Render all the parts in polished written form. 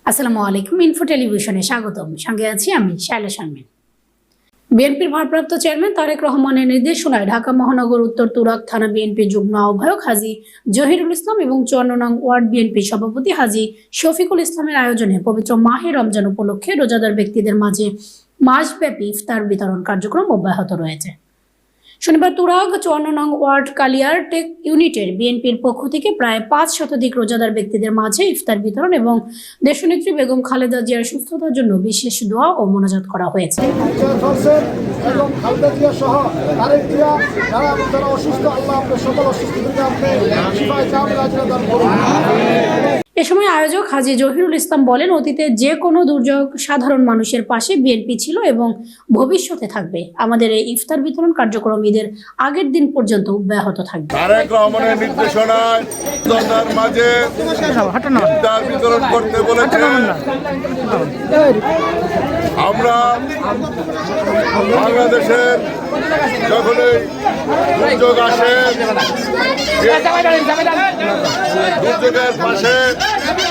আসসালামু আলাইকুম। ইনফো টেলিভিশনে স্বাগতম। সঙ্গে আছি আমি শায়লা শারমিন। বিএনপির ভারপ্রাপ্ত চেয়ারম্যান তারেক রহমানের নির্দেশনায় ঢাকা মহানগর উত্তর তুরাগ থানা বিএনপি যুগ্ম আহ্বায়ক হাজী জহিরুল ইসলাম এবং ৫৪ নং ওয়ার্ড বিএনপি সভাপতি হাজী শফিকুল ইসলামের আয়োজনে পবিত্র মাহে রমজান উপলক্ষে রোজাদার ব্যক্তিদের মাঝে মাসব্যাপী ইফতার বিতরণ কার্যক্রম অব্যাহত রয়েছে। শনিবার তুরাগ ৫৪ নং ওয়ার্ড কালিয়ার টেক ইউনিটের বিএনপির পক্ষ থেকে প্রায় ৫ শতাধিক রোজাদার ব্যক্তিদের মাঝে ইফতার বিতরণ এবং দেশনেত্রী বেগম খালেদা জিয়ার সুস্থতার জন্য বিশেষ দোয়া ও মোনাজাত করা হয়েছে। এ সময় আয়োজক হাজী জহিরুল ইসলাম বলেন, অতীতে যে কোনো দুর্যোগ সাধারণ মানুষের পাশে বিএনপি ছিল এবং ভবিষ্যতে থাকবে। আমাদের এই ইফতার বিতরণ কার্যক্রম ঈদের আগের দিন পর্যন্ত অব্যাহত থাকবে। তারেক রহমানের নির্দেশনায় জনতার মাঝে ইফতার বিতরণ করতে বলেছে। আমরা বাংলাদেশের যখনই দুর্যোগ আসে, দুর্যোগের পাশে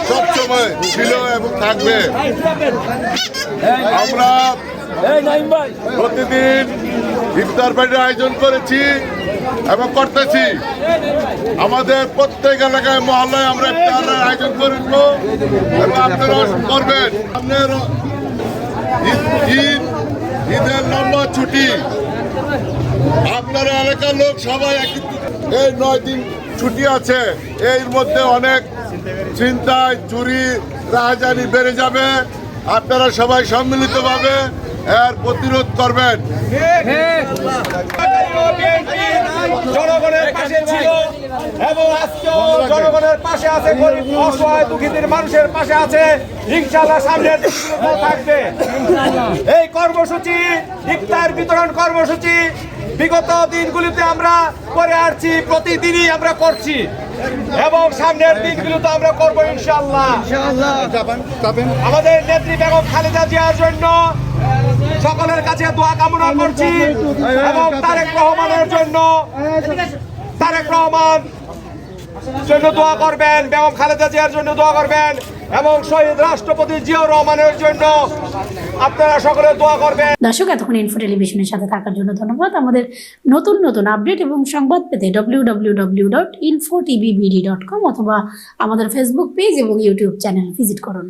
সবসময় ছিল এবং থাকবে। আমরা প্রতিদিন ইফতার পার্টির আয়োজন করেছি এবং করতেছি। আমাদের প্রত্যেক এলাকায় মহল্লায় আমরা ইফতারের আয়োজন করব এবং আপনারা করবেন। আপনার ঈদের লম্বা ছুটি, আপনার এলাকার লোক সবাই এই 9 দিন ছুটি আছে। এর মধ্যে অনেক চিন্তায় চুরি রাহাজানি বেড়ে যাবে। আপনারা সবাই সম্মিলিতভাবে এর প্রতিরোধ করবেন। জনগণের পাশে ছিল এবং আজকেও জনগণের পাশে আছে, অসহায় দুঃখীদের মানুষের পাশে আছে। ইনশাআল্লাহ সামনের দিনগুলো থাকবে। এই কর্মসূচি, ইফতার বিতরণ কর্মসূচি বিগত দিনগুলিতে আমরা করে আসছি, প্রতিদিনই আমরা করছি এবং সামনের দিনগুলোতে আমরা করবো ইনশাআল্লাহ। আমাদের নেত্রী বেগম খালেদা জিয়ার জন্য সকলের কাছে দোয়া কামনা করছি এবং তারেক রহমানের জন্য দোয়া করবেন, বেগম খালেদা জিয়ার জন্য দোয়া করবেন এবং শহীদ রাষ্ট্রপতি জিয়াউর রহমানের জন্য আপনারা সকলে দোয়া করবেন। দর্শক, এতক্ষণ ইনফো টেলিভিশনের সাথে থাকার জন্য ধন্যবাদ। আমাদের নতুন নতুন আপডেট এবং সংবাদ পেতে www.infotvbd.com অথবা আমাদের ফেসবুক পেজ এবং ইউটিউব চ্যানেল ভিজিট করুন।